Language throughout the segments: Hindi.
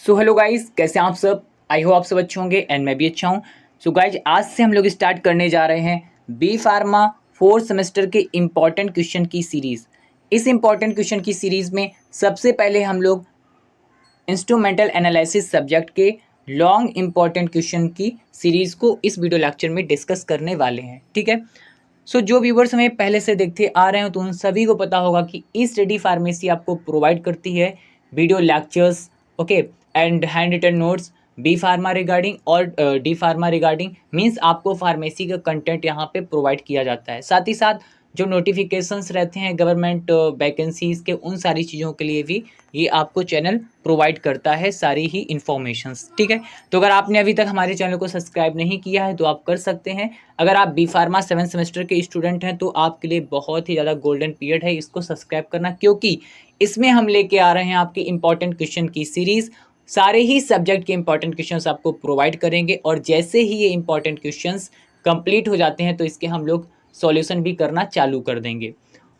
सो हेलो गाइस, कैसे हैं आप सब। आई होप आप सब अच्छे होंगे एंड मैं भी अच्छा हूँ। सो गाइज, आज से हम लोग स्टार्ट करने जा रहे हैं बी फार्मा फोर्थ सेमेस्टर के इम्पॉर्टेंट क्वेश्चन की सीरीज़। इस इम्पॉर्टेंट क्वेश्चन की सीरीज़ में सबसे पहले हम लोग इंस्ट्रूमेंटल एनालिसिस सब्जेक्ट के लॉन्ग इम्पॉर्टेंट क्वेश्चन की सीरीज़ को इस वीडियो लेक्चर में डिस्कस करने वाले हैं। ठीक है। सो जो व्यूवर्स हमें पहले से देखते आ रहे हो तो उन सभी को पता होगा कि ई स्टडी फार्मेसी आपको प्रोवाइड करती है video lectures, okay, and hand written notes B pharma regarding और डी फार्मा रिगार्डिंग। मीन्स आपको फार्मेसी का कंटेंट यहाँ पे प्रोवाइड किया जाता है। साथ ही साथ जो नोटिफिकेशंस रहते हैं गवर्नमेंट वैकेंसीज़ के, उन सारी चीज़ों के लिए भी ये आपको चैनल प्रोवाइड करता है सारी ही इन्फॉर्मेशंस। ठीक है। तो अगर आपने अभी तक हमारे चैनल को सब्सक्राइब नहीं किया है तो आप कर सकते हैं। अगर आप बी फार्मा 7th सेमेस्टर के स्टूडेंट हैं तो आपके लिए बहुत ही ज़्यादा गोल्डन पीरियड है इसको सब्सक्राइब करना, क्योंकि इसमें हम लेके आ रहे हैं आपके इंपॉर्टेंट क्वेश्चन की सीरीज़। सारे ही सब्जेक्ट के इंपॉर्टेंट क्वेश्चंस आपको प्रोवाइड करेंगे और जैसे ही ये इंपॉर्टेंट क्वेश्चंस कंप्लीट हो जाते हैं तो इसके हम लोग सॉल्यूशन भी करना चालू कर देंगे।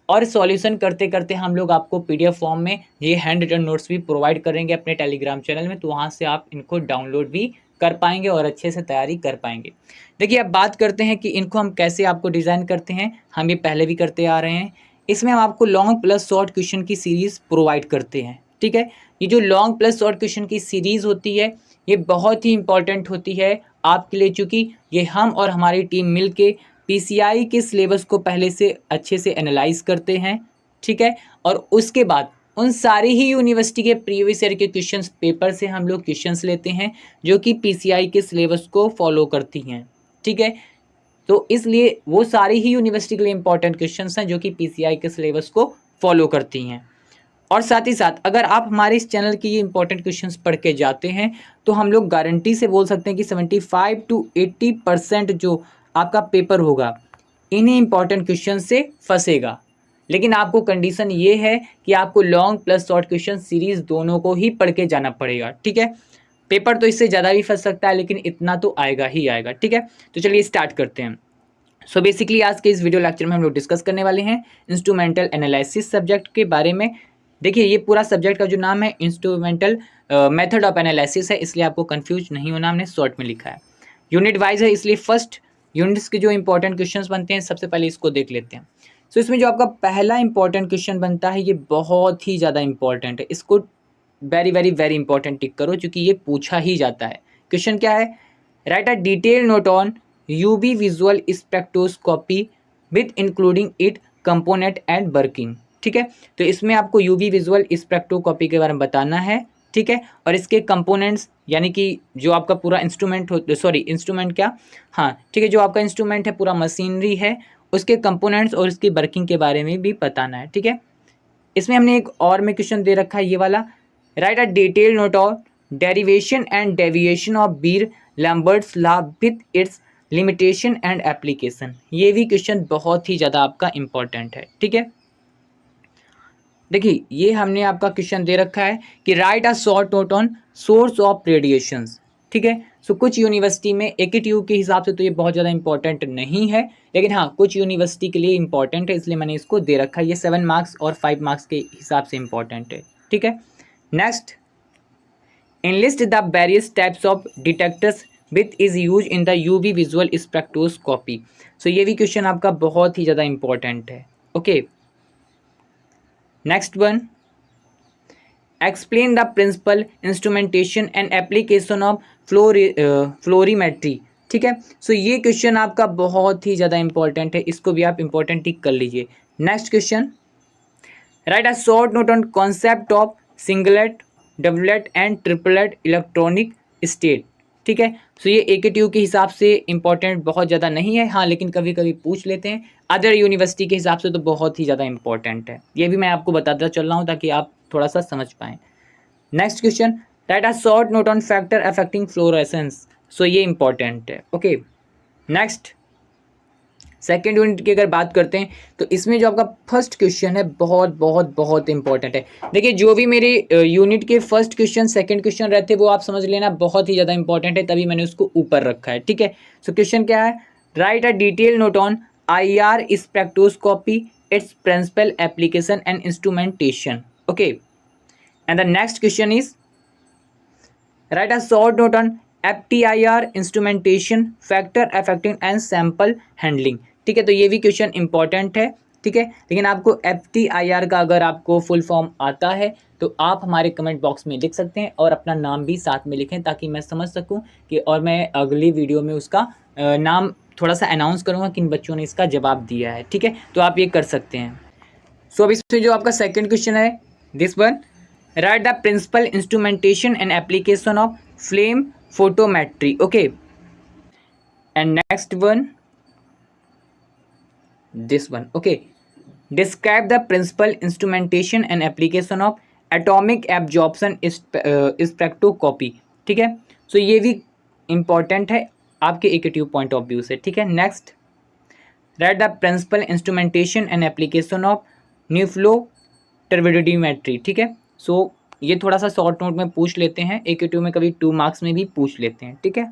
और सॉल्यूशन करते करते हम लोग आपको पीडीएफ फॉर्म में ये हैंड रिटन नोट्स भी प्रोवाइड करेंगे अपने टेलीग्राम चैनल में, तो वहाँ से आप इनको डाउनलोड भी कर पाएंगे और अच्छे से तैयारी कर पाएंगे। देखिए, अब बात करते हैं कि इनको हम कैसे आपको डिज़ाइन करते हैं। हम ये पहले भी करते आ रहे हैं। इसमें हम आपको लॉन्ग प्लस शॉर्ट क्वेश्चन की सीरीज़ प्रोवाइड करते हैं। ठीक है। ये जो लॉन्ग प्लस शॉर्ट क्वेश्चन की सीरीज़ होती है ये बहुत ही इंपॉर्टेंट होती है आपके लिए, चूँकि ये हम और हमारी टीम मिल के पीसीआई के सिलेबस को पहले से अच्छे से एनालाइज करते हैं। ठीक है। और उसके बाद उन सारी ही यूनिवर्सिटी के प्रीवियस ईयर के क्वेश्चंस पेपर से हम लोग क्वेश्चंस लेते हैं जो कि पीसीआई के सिलेबस को फॉलो करती हैं। ठीक है। तो इसलिए वो सारी ही यूनिवर्सिटी के लिए इंपॉर्टेंट क्वेश्चंस हैं जो कि पीसीआई के सिलेबस को फॉलो करती हैं। और साथ ही साथ अगर आप हमारे इस चैनल के ये इंपॉर्टेंट क्वेश्चंस पढ़ के जाते हैं तो हम लोग गारंटी से बोल सकते हैं कि 75 to 80% जो आपका पेपर होगा इन्हीं इंपॉर्टेंट क्वेश्चन से फंसेगा। लेकिन आपको कंडीशन ये है कि आपको long plus short question series दोनों को ही पढ़ के जाना पड़ेगा। ठीक है। पेपर तो इससे ज़्यादा भी फंस सकता है लेकिन इतना तो आएगा ही आएगा। ठीक है। तो चलिए स्टार्ट करते हैं। सो बेसिकली आज के इस वीडियो लेक्चर में हम लोग डिस्कस करने वाले हैं इंस्ट्रूमेंटल एनालिसिस सब्जेक्ट के बारे में। देखिए, ये पूरा सब्जेक्ट का जो नाम है इंस्ट्रूमेंटल मेथड ऑफ एनालिसिस है, इसलिए आपको कंफ्यूज नहीं होना, हमने शॉर्ट में लिखा है। यूनिट वाइज है इसलिए फर्स्ट यूनिट्स के जो इंपॉर्टेंट क्वेश्चंस बनते हैं सबसे पहले इसको देख लेते हैं। सो इसमें जो आपका पहला इंपॉर्टेंट क्वेश्चन बनता है ये बहुत ही ज़्यादा इंपॉर्टेंट है। इसको वेरी वेरी वेरी इंपॉर्टेंट टिक करो क्योंकि ये पूछा ही जाता है। क्वेश्चन क्या है? Right a detail note on UV visual spectroscopy with including it component and working. ठीक है। तो इसमें आपको यूवी विजुअल स्पेक्ट्रोस्कोपी के बारे में बताना है। ठीक है। और इसके कंपोनेंट्स यानी कि जो आपका पूरा इंस्ट्रूमेंट हो, सॉरी इंस्ट्रूमेंट क्या, हाँ ठीक है, जो आपका इंस्ट्रूमेंट है पूरा मशीनरी है उसके कंपोनेंट्स और इसकी वर्किंग के बारे में भी बताना है। ठीक है। इसमें हमने एक और में क्वेश्चन दे रखा है ये वाला, right a detail note of derivation and deviation of Bir Lambert's law with its limitation and application. ये भी क्वेश्चन बहुत ही ज़्यादा आपका इंपॉर्टेंट है। ठीक है। देखिए, ये हमने आपका क्वेश्चन दे रखा है कि write a short note on source of radiations. ठीक है। सो कुछ यूनिवर्सिटी में AKTU के हिसाब से तो ये बहुत ज़्यादा इंपॉर्टेंट नहीं है, लेकिन हाँ कुछ यूनिवर्सिटी के लिए इंपॉर्टेंट है, इसलिए मैंने इसको दे रखा है। ये 7 मार्क्स और 5 मार्क्स के हिसाब से इंपॉर्टेंट है। ठीक है। Next, enlist the various types of detectors with is used in the UV visual spectroscopy। So ये भी क्वेश्चन आपका बहुत ही ज़्यादा इंपॉर्टेंट है। Okay. Next one, explain the principle instrumentation and application of fluorimetry. ठीक है। सो ये क्वेश्चन आपका बहुत ही ज़्यादा इंपॉर्टेंट है, इसको भी आप इंपॉर्टेंट टिक कर लीजिए। Next question, right a short note on concept of singlet doublet and triplet electronic state. ठीक है। सो ये AKTU के हिसाब से इंपॉर्टेंट बहुत ज़्यादा नहीं है, हाँ लेकिन कभी कभी पूछ लेते हैं। अदर यूनिवर्सिटी के हिसाब से तो बहुत ही ज़्यादा इंपॉर्टेंट है, ये भी मैं आपको बताता चल रहा हूँ ताकि आप थोड़ा सा समझ पाएँ। Next question, right a short note on factor affecting fluorescence. So ये इंपॉर्टेंट है। ओके। नेक्स्ट, सेकेंड यूनिट की अगर बात करते हैं तो इसमें जो आपका फर्स्ट क्वेश्चन है बहुत बहुत बहुत इंपॉर्टेंट है। देखिए, जो भी मेरे यूनिट के फर्स्ट क्वेश्चन सेकंड क्वेश्चन रहते हैं वो आप समझ लेना बहुत ही ज़्यादा इंपॉर्टेंट है, तभी मैंने उसको ऊपर रखा है। ठीक है। सो क्वेश्चन क्या है? Right a detail note on IR spectroscopy, its principle application and instrumentation. Okay. And the next question is write a short note on FTIR instrumentation factor affecting and sample handling. ठीक है, तो ये भी क्वेश्चन इंपॉर्टेंट है। ठीक है, लेकिन आपको FTIR का अगर आपको फुल फॉर्म आता है तो आप हमारे कमेंट बॉक्स में लिख सकते हैं और अपना नाम भी साथ में लिखें ताकि मैं समझ सकूं कि, और मैं अगली वीडियो में उसका नाम थोड़ा सा अनाउंस करूंगा किन बच्चों ने इसका जवाब दिया है। ठीक है, तो आप ये कर सकते हैं। सो अब इसमें जो आपका सेकंड क्वेश्चन है, this one, write the principle instrumentation and application of flame photometry. Okay, and next one, this one. Okay, describe the principal instrumentation and application of atomic absorption spectroscopy। ठीक है, सो ये भी इंपॉर्टेंट है आपके इक्वेटिव पॉइंट ऑफ व्यू से। ठीक है, next, right the principle instrumentation and application of न्यूफ्लो टर्बिडियोमेट्री। ठीक है, सो ये थोड़ा सा शॉर्ट नोट में पूछ लेते हैं, इक्वेटिव में कभी 2 मार्क्स में भी पूछ लेते हैं। ठीक है,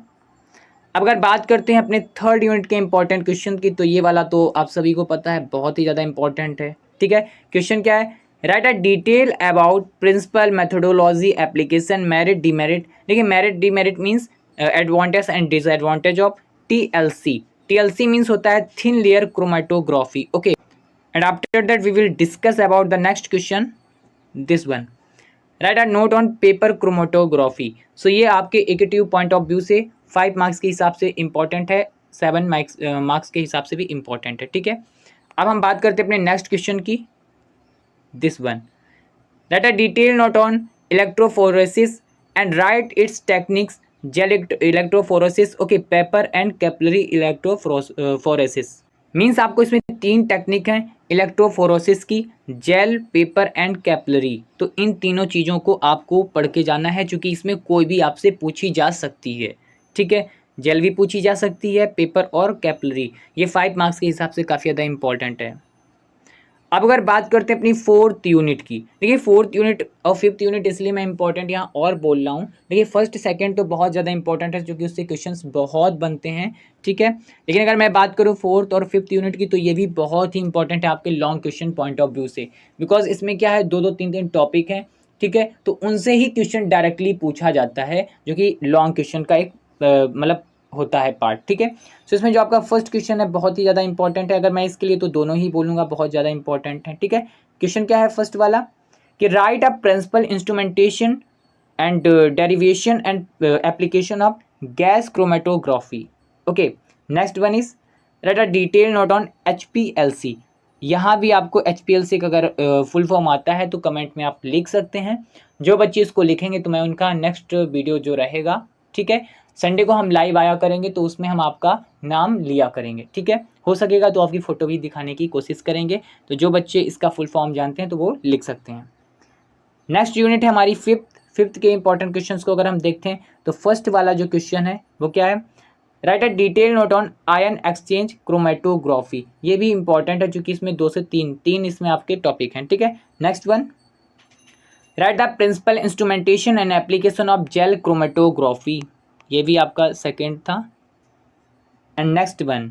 अब अगर बात करते हैं अपने थर्ड यूनिट के इंपॉर्टेंट क्वेश्चन की, तो ये वाला तो आप सभी को पता है, बहुत ही ज़्यादा इंपॉर्टेंट है। ठीक है, क्वेश्चन क्या है, right a detail about principle methodology application merit demerit. देखिए, merit demerit means advantage and disadvantage of TLC। TLC means होता है thin layer chromatography. Okay, and after that we will discuss about the next question, this one, right a note on paper chromatography. So ये आपके इक्वेटिव पॉइंट ऑफ व्यू से 5 मार्क्स के हिसाब से इंपॉर्टेंट है, 7 मार्क्स के हिसाब से भी इंपॉर्टेंट है। ठीक है, अब हम बात करते हैं अपने नेक्स्ट क्वेश्चन की, this one, right a detail note on electrophoresis and right it's techniques, gel electrophoresis, okay, paper and capillary electrophoresis. Means आपको इसमें 3 टेक्निक हैं इलेक्ट्रोफोरोसिस की, जेल, पेपर एंड कैपिलरी। तो इन तीनों चीज़ों को आपको पढ़ के जाना है, क्योंकि इसमें कोई भी आपसे पूछी जा सकती है। ठीक है, जेल भी पूछी जा सकती है, पेपर और कैपिलरी। ये 5 मार्क्स के हिसाब से काफ़ी ज़्यादा इंपॉर्टेंट है। अब अगर बात करते हैं अपनी 4th यूनिट की, देखिए 4th यूनिट और 5th यूनिट इसलिए मैं इंपॉर्टेंट यहाँ और बोल रहा हूँ, देखिए फर्स्ट सेकंड तो बहुत ज़्यादा इंपॉर्टेंट है क्योंकि उससे क्वेश्चंस बहुत बनते हैं। ठीक है, लेकिन अगर मैं बात करूँ 4th और 5th यूनिट की, तो ये भी बहुत ही इंपॉर्टेंट है आपके long question point of view से, बिकॉज इसमें क्या है, 2-2 3-3 टॉपिक हैं। ठीक है, तो उनसे ही क्वेश्चन डायरेक्टली पूछा जाता है, जो कि लॉन्ग क्वेश्चन का एक मतलब होता है पार्ट। ठीक है, सो इसमें जो आपका फर्स्ट क्वेश्चन है बहुत ही ज़्यादा इंपॉर्टेंट है, अगर मैं इसके लिए तो दोनों ही बोलूँगा, बहुत ज़्यादा इंपॉर्टेंट है। ठीक है, क्वेश्चन क्या है फर्स्ट वाला, कि write a principle instrumentation and derivation and application of gas chromatography. Okay, next one is write a detail note on HPLC। यहाँ भी आपको HPLC का अगर फुल फॉर्म आता है तो कमेंट में आप लिख सकते हैं। जो बच्चे इसको लिखेंगे तो मैं उनका नेक्स्ट वीडियो जो रहेगा, ठीक है, संडे को हम लाइव आया करेंगे, तो उसमें हम आपका नाम लिया करेंगे। ठीक है, हो सकेगा तो आपकी फ़ोटो भी दिखाने की कोशिश करेंगे। तो जो बच्चे इसका फुल फॉर्म जानते हैं तो वो लिख सकते हैं। नेक्स्ट यूनिट है हमारी फिफ्थ के इंपॉर्टेंट क्वेश्चंस को अगर हम देखते हैं तो फर्स्ट वाला जो क्वेश्चन है वो क्या है, right a detail note on ion exchange chromatography. ये भी इंपॉर्टेंट है क्योंकि इसमें 2 से 3 इसमें आपके टॉपिक हैं। ठीक है, next one, write the principle instrumentation and application of gel chromatography. ये भी आपका सेकेंड था। And next one,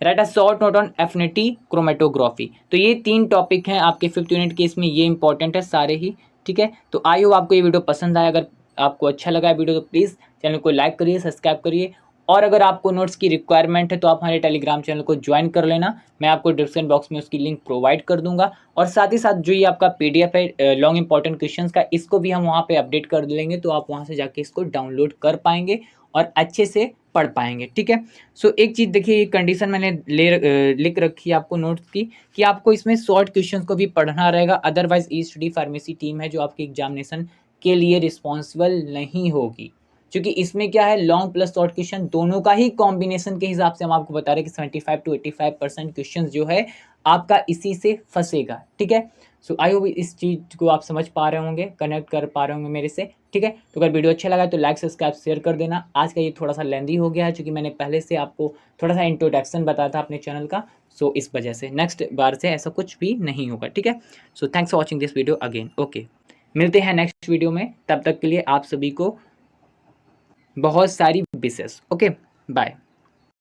right a short note on affinity chromatography. तो ये 3 टॉपिक हैं आपके 5th यूनिट के, इसमें ये इंपॉर्टेंट है सारे ही। ठीक है, तो आई होप आपको ये वीडियो पसंद आया। अगर आपको अच्छा लगा वीडियो तो प्लीज़ चैनल को लाइक करिए, सब्सक्राइब करिए, और अगर आपको नोट्स की रिक्वायरमेंट है तो आप हमारे टेलीग्राम चैनल को ज्वाइन कर लेना। मैं आपको डिस्क्रिप्शन बॉक्स में उसकी लिंक प्रोवाइड कर दूंगा, और साथ ही साथ जो ये आपका PDF है लॉन्ग इंपॉर्टेंट क्वेश्चंस का, इसको भी हम वहाँ पे अपडेट कर देंगे, तो आप वहाँ से जाके इसको डाउनलोड कर पाएंगे और अच्छे से पढ़ पाएंगे। ठीक है, सो एक चीज़ देखिए, ये कंडीशन मैंने लिख रखी है आपको नोट्स की, कि आपको इसमें शॉर्ट क्वेश्चंस को भी पढ़ना रहेगा, अदरवाइज E-स्टडी फार्मेसी टीम है जो आपकी एग्जामिनेशन के लिए रिस्पॉन्सिबल नहीं होगी, क्योंकि इसमें क्या है, लॉन्ग प्लस शॉर्ट क्वेश्चन दोनों का ही कॉम्बिनेशन के हिसाब से हम आपको बता रहे हैं कि 75 to 85% क्वेश्चन जो है आपका इसी से फंसेगा। ठीक है, सो आई होप इस चीज़ को आप समझ पा रहे होंगे, कनेक्ट कर पा रहे होंगे मेरे से। ठीक है, तो अगर वीडियो अच्छा लगा तो लाइक सब्सक्राइब शेयर कर देना। आज का ये थोड़ा सा लेंदी हो गया है क्योंकि मैंने पहले से आपको थोड़ा सा इंट्रोडक्शन बताया था अपने चैनल का, सो इस वजह से नेक्स्ट बार से ऐसा कुछ भी नहीं होगा। ठीक है, so thanks for watching this video again. Okay, मिलते हैं नेक्स्ट वीडियो में, तब तक के लिए आप सभी को बहुत सारी विशेष। Okay, bye.